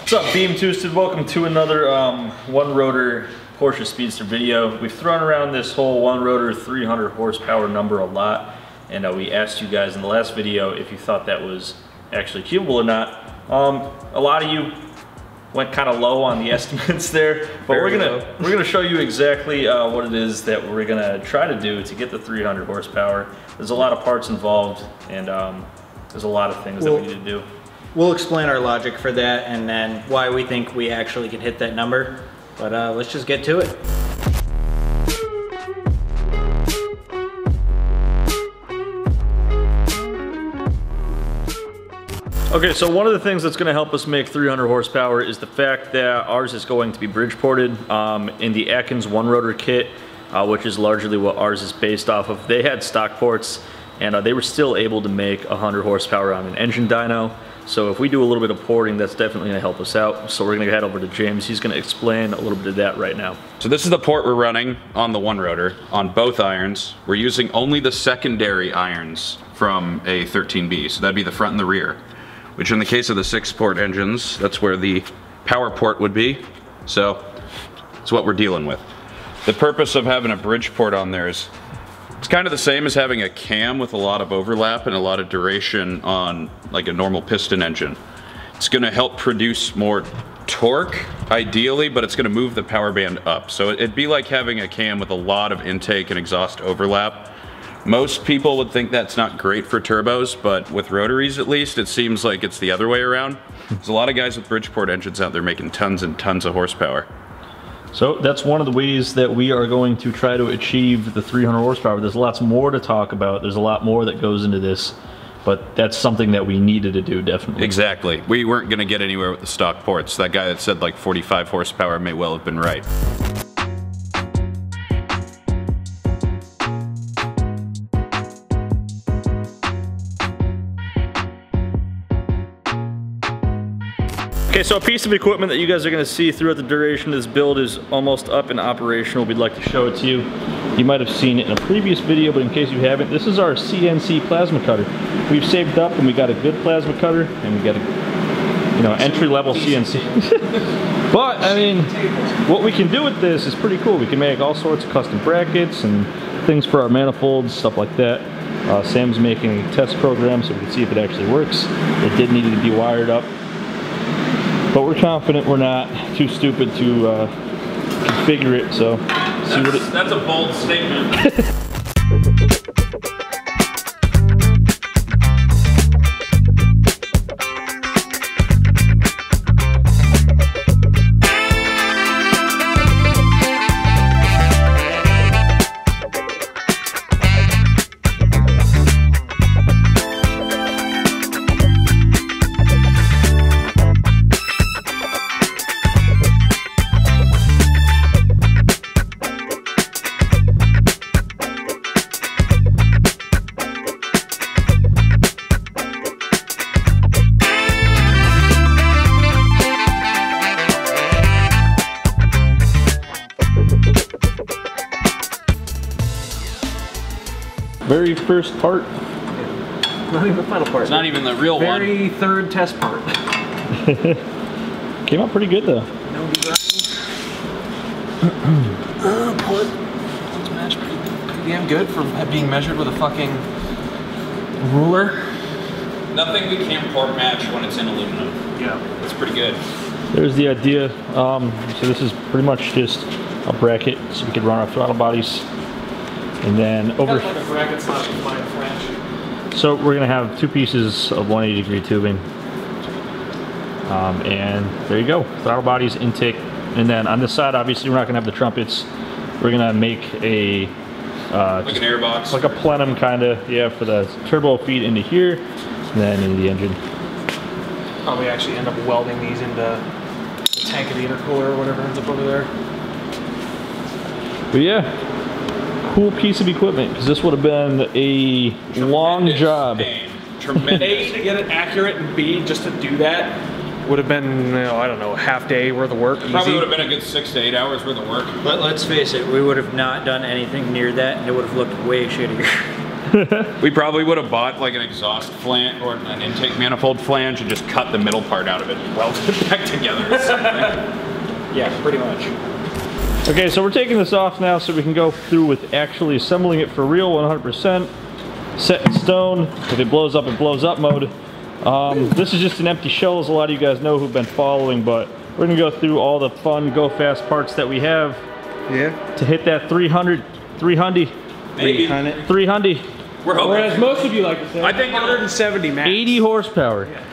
What's up, Teamboosted? Welcome to another one rotor Porsche Speedster video. We've thrown around this whole one rotor 300 horsepower number a lot, and we asked you guys in the last video if you thought that was actually achievable or not. A lot of you went kind of low on the estimates there, but we're gonna show you exactly what it is that we're gonna try to do to get the 300 horsepower. There's a lot of parts involved, and there's a lot of things that we need to do. We'll explain our logic for that and then why we think we actually can hit that number. But let's just get to it. Okay, so one of the things that's going to help us make 300 horsepower is the fact that ours is going to be bridge ported in the Atkins one rotor kit, which is largely what ours is based off of. They had stock ports, and they were still able to make 100 horsepower on an engine dyno. So if we do a little bit of porting, that's definitely gonna help us out. So we're gonna head over to James. He's gonna explain a little bit of that right now. So this is the port we're running on the one rotor, on both irons. We're using only the secondary irons from a 13B, so that'd be the front and the rear. Which in the case of the 6-port engines, that's where the power port would be. So that's what we're dealing with. The purpose of having a bridge port on there is it's kind of the same as having a cam with a lot of overlap and a lot of duration on like a normal piston engine. It's going to help produce more torque, ideally, but it's going to move the power band up. So it'd be like having a cam with a lot of intake and exhaust overlap. Most people would think that's not great for turbos, but with rotaries at least, it seems like it's the other way around. There's a lot of guys with Bridgeport engines out there making tons and tons of horsepower. So that's one of the ways that we are going to try to achieve the 300 horsepower. There's lots more to talk about. There's a lot more that goes into this, but that's something that we needed to do, definitely. Exactly. We weren't going to get anywhere with the stock ports. That guy that said like 45 horsepower may well have been right. Okay, so a piece of equipment that you guys are going to see throughout the duration of this build is almost up and operational. We'd like to show it to you. You might have seen it in a previous video, but in case you haven't, this is our CNC Plasma Cutter. We've saved up and we got a good plasma cutter, and we got a, you know, entry-level CNC. But, I mean, what we can do with this is pretty cool. We can make all sorts of custom brackets and things for our manifolds, stuff like that. Sam's making a test program so we can see if it actually works. It did need to be wired up, but we're confident we're not too stupid to configure it, so see what it... That's a bold statement. Very first part. Not even the final part. It's not even the real one. Very third test part. Came out pretty good though. No degrinding. Port. It's matched pretty damn good for being measured with a fucking ruler. Nothing we can't port match when it's in aluminum. Yeah. That's pretty good. There's the idea. So this is pretty much just a bracket so we could run our throttle bodies. And then over the bracket's not compliant flange. So we're gonna have two pieces of 180-degree tubing. And there you go, throttle bodies, intake. And then on this side, obviously we're not gonna have the trumpets. We're gonna make a like an air box, like a plenum kind of, yeah, for the turbo feed into here, and then into the engine. Probably actually end up welding these into the tank of the intercooler or whatever ends up over there. But yeah, cool piece of equipment, because this would have been a long job. Tremendous. A, to get it accurate, and B, just to do that would have been, you know, I don't know, half day worth of work. Probably would have been a good 6 to 8 hours worth of work. Let's face it, we would have not done anything near that, and it would have looked way shittier. We probably would have bought like an exhaust flange or an intake manifold flange and just cut the middle part out of it and welded it back together or something. Yeah, pretty much. Okay, so we're taking this off now so we can go through with actually assembling it for real, 100%. Set in stone. If it blows up mode. This is just an empty shell, as a lot of you guys know who've been following, but we're gonna go through all the fun, go fast parts that we have. Yeah. To hit that 300. Maybe. 300. We're hoping. Or as most of you like to say, I think 170 max. 80 horsepower. Yeah.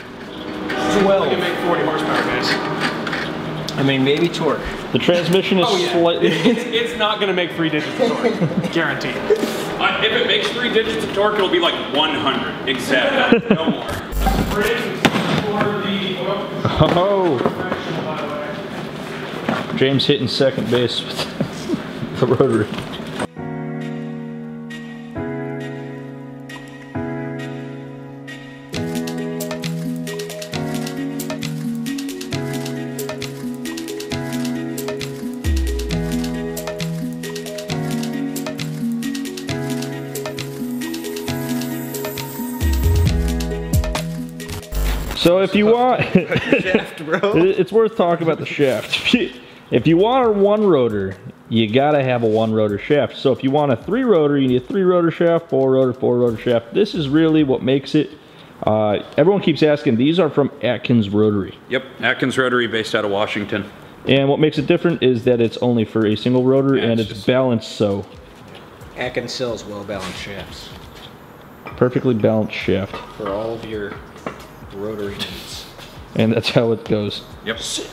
12. We can make 40 horsepower, guys. I mean, maybe torque. The transmission is slightly... It's not going to make 3 digits of torque. Guaranteed. If it makes 3 digits of torque, it'll be like 100. Exactly. No more. Oh. James hitting second base with the rotary. So if you want, Shaft, bro. it's worth talking about the shaft. If you want a 1 rotor, you gotta have a 1 rotor shaft. So if you want a 3 rotor, you need a 3 rotor shaft, 4 rotor shaft. This is really what makes it. Everyone keeps asking, these are from Atkins Rotary. Yep, Atkins Rotary based out of Washington. And what makes it different is that it's only for a single rotor, and it's balanced so. Atkins sells well-balanced shafts. Perfectly balanced shaft. For all of your rotary needs. And that's how it goes. Yep. Sick.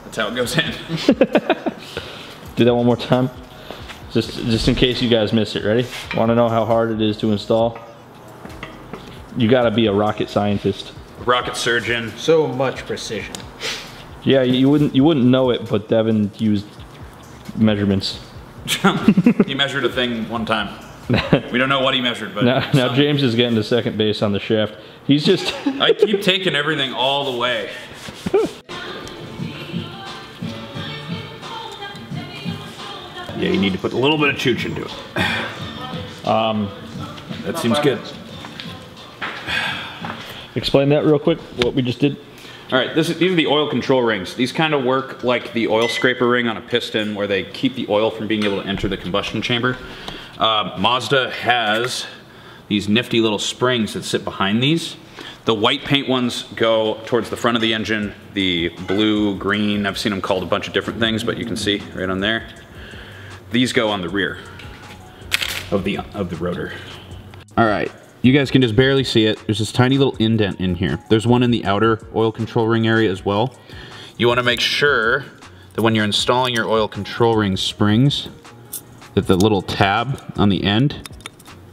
That's how it goes in. Do that one more time. Just in case you guys miss it. Ready? Want to know how hard it is to install? You gotta be a rocket scientist. Rocket surgeon. So much precision. Yeah, you wouldn't know it, but Devin used measurements. He measured a thing one time. We don't know what he measured, but now James is getting to second base on the shaft. He's just I keep taking everything all the way. Yeah, you need to put a little bit of chooch into it. That seems good. Explain that real quick, what we just did. All right, these are the oil control rings. These kind of work like the oil scraper ring on a piston where they keep the oil from being able to enter the combustion chamber. Mazda has these nifty little springs that sit behind these. The white paint ones go towards the front of the engine. The blue, green, I've seen them called a bunch of different things, but you can see right on there. These go on the rear of the rotor. All right, you guys can just barely see it. There's this tiny little indent in here. There's one in the outer oil control ring area as well. You want to make sure that when you're installing your oil control ring springs, that the little tab on the end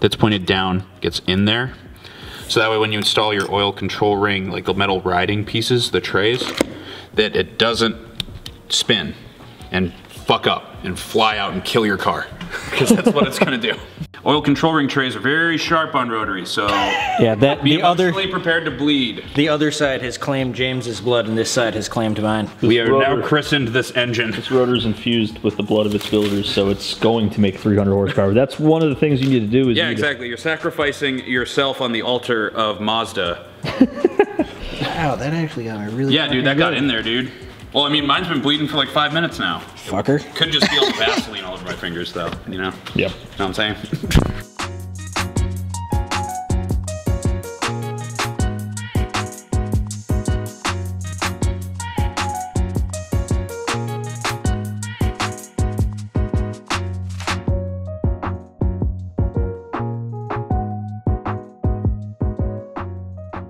that's pointed down gets in there. So that way when you install your oil control ring, like the metal riding pieces, the trays, that it doesn't spin and fuck up and fly out and kill your car. Because that's what it's gonna do. Oil control ring trays are very sharp on rotary, so yeah, be emotionally prepared to bleed. The other side has claimed James's blood and this side has claimed mine. We are now christened this engine. This rotor's infused with the blood of its builders, so it's going to make 300 horsepower. That's one of the things you need to do. Is yeah, exactly. You're sacrificing yourself on the altar of Mazda. Wow, that actually got me really. Yeah, dude, that got in there, dude. Well, I mean, mine's been bleeding for like 5 minutes now. Fucker. Could just feel the Vaseline all over my fingers, though, you know? Yep. Know what I'm saying?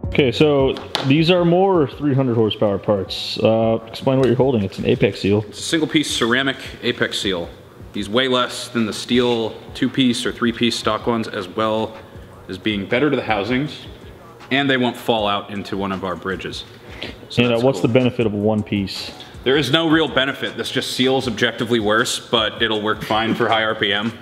Okay, so these are more 300 horsepower parts. Explain what you're holding. It's an apex seal. It's a single piece ceramic apex seal. These weigh less than the steel 2-piece or 3-piece stock ones, as well as being better to the housings, and they won't fall out into one of our bridges. So and what's the benefit of a 1-piece? There is no real benefit. This just seals objectively worse, but it'll work fine for high RPM.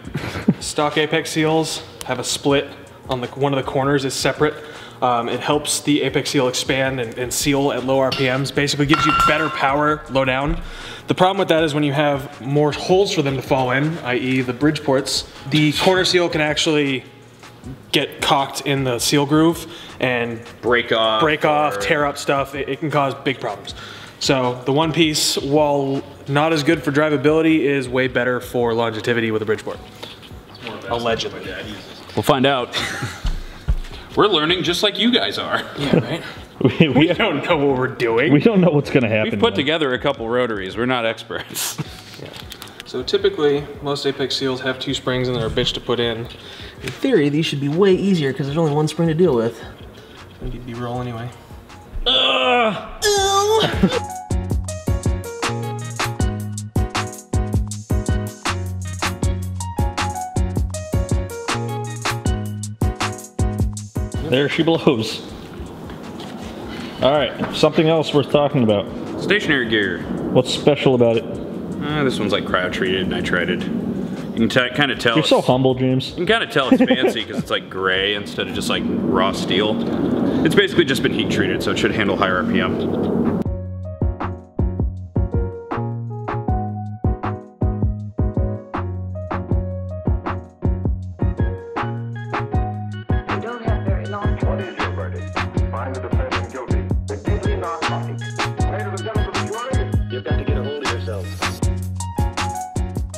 Stock apex seals have a split on one of the corners is separate. It helps the apex seal expand and seal at low RPMs. Basically gives you better power low down. The problem with that is when you have more holes for them to fall in, i.e. the bridge ports, the corner seal can actually get cocked in the seal groove and break off, tear up stuff. It can cause big problems. So the one piece, while not as good for drivability, is way better for longevity with a Bridgeport. Allegedly. We'll find out. We're learning just like you guys are. Yeah, right? we don't know what we're doing. We don't know what's going to happen. We've put together a couple rotaries. We're not experts. Yeah. So typically, most apex seals have 2 springs and they're a bitch to put in. In theory, these should be way easier because there's only 1 spring to deal with. And you'd be roll anyway. There she blows. All right, something else worth talking about. Stationary gear. What's special about it? This one's like cryo-treated, nitrided. You can kind of tell. You're so humble, James. You can kind of tell it's fancy because it's like gray instead of just like raw steel. It's basically just been heat treated, so it should handle higher RPM.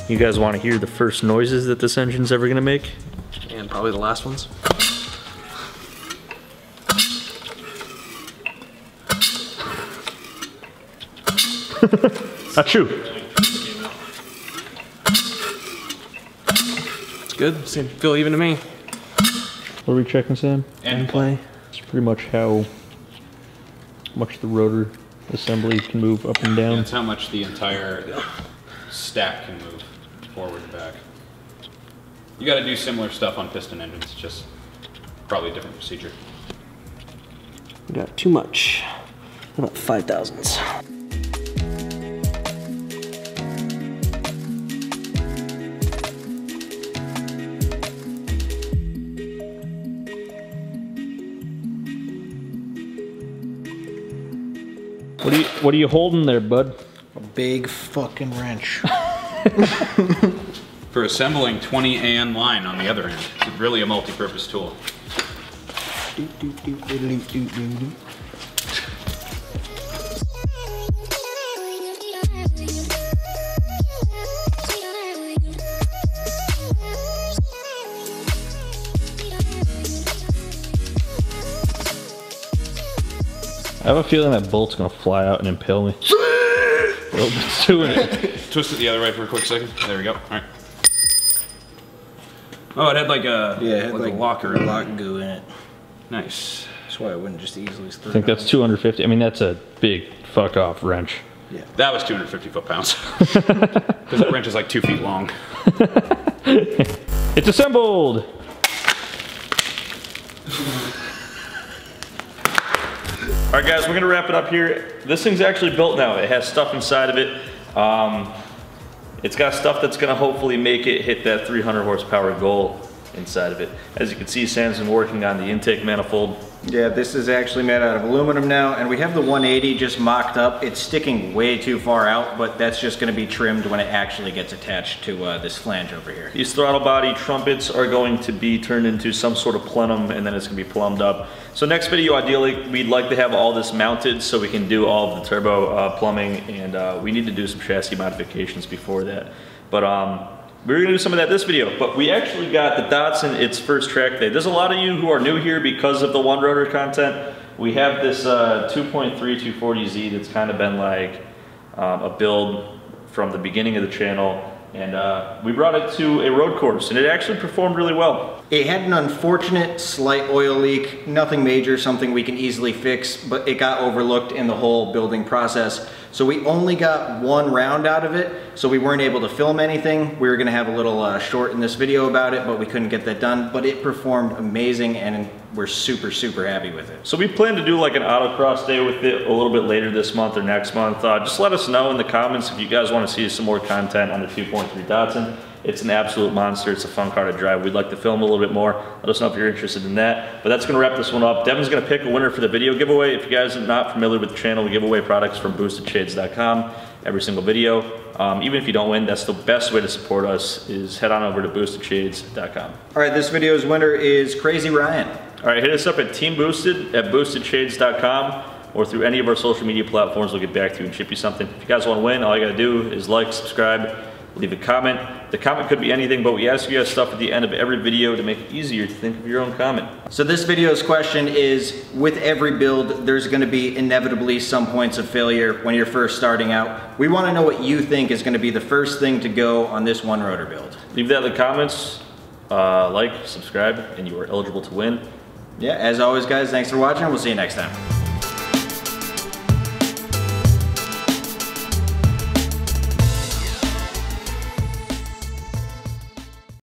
You guys want to hear the first noises that this engine's ever gonna make? And probably the last ones. Achoo! It's good. Seems to feel even to me. What are we checking, Sam? End play. It's pretty much how much the rotor assembly can move up and down. That's how much the entire stack can move forward and back. You got to do similar stuff on piston engines, just probably a different procedure. We got too much. About 5 thousandths. What are you holding there, bud? A big fucking wrench. For assembling 20 AN line on the other end. It's really a multi-purpose tool. I have a feeling that bolt's gonna fly out and impale me. Well, it's doing it. Twist it the other way for a quick second. There we go. All right. Oh, it had like a like a locker, a lock goo in it. Nice. That's why I wouldn't just easily. I think that's 250. I mean, that's a big fuck off wrench. Yeah. That was 250 foot-pounds. Because that wrench is like 2 feet long. It's assembled. All right, guys, we're gonna wrap it up here. This thing's actually built now. It has stuff inside of it. It's got stuff that's gonna hopefully make it hit that 300 horsepower goal inside of it. As you can see, Sam's been working on the intake manifold. Yeah, this is actually made out of aluminum now, and we have the 180 just mocked up. It's sticking way too far out, but that's just gonna be trimmed when it actually gets attached to this flange over here. These throttle body trumpets are going to be turned into some sort of plenum, and then it's gonna be plumbed up. So next video, ideally, we'd like to have all this mounted so we can do all of the turbo plumbing, and we need to do some chassis modifications before that. But we were gonna do some of that this video, but we actually got the Datsun its first track day. There's a lot of you who are new here because of the one rotor content. We have this 2.3 240Z that's kind of been like a build from the beginning of the channel, and we brought it to a road course, and it actually performed really well. It had an unfortunate slight oil leak, nothing major, something we can easily fix, but it got overlooked in the whole building process. So we only got one round out of it, so we weren't able to film anything. We were gonna have a little short in this video about it, but we couldn't get that done. But it performed amazing, and we're super, super happy with it. So we plan to do like an autocross day with it a little bit later this month or next month. Just let us know in the comments if you guys wanna see some more content on the 2.3 Datsun. It's an absolute monster. It's a fun car to drive. We'd like to film a little bit more. Let us know if you're interested in that. But that's gonna wrap this one up. Devin's gonna pick a winner for the video giveaway. If you guys are not familiar with the channel, we give away products from boostedshades.com every single video. Even if you don't win, that's the best way to support us, is head on over to boostedshades.com. All right, this video's winner is Crazy Ryan. All right, hit us up at Teamboosted at boostedshades.com or through any of our social media platforms. We'll get back to you and ship you something. If you guys want to win, all you got to do is like, subscribe, leave a comment. The comment could be anything, but we ask you guys stuff at the end of every video to make it easier to think of your own comment. So this video's question is, with every build, there's gonna be inevitably some points of failure when you're first starting out. We wanna know what you think is gonna be the first thing to go on this one rotor build. Leave that in the comments, like, subscribe, and you are eligible to win. Yeah, as always guys, thanks for watching. We'll see you next time.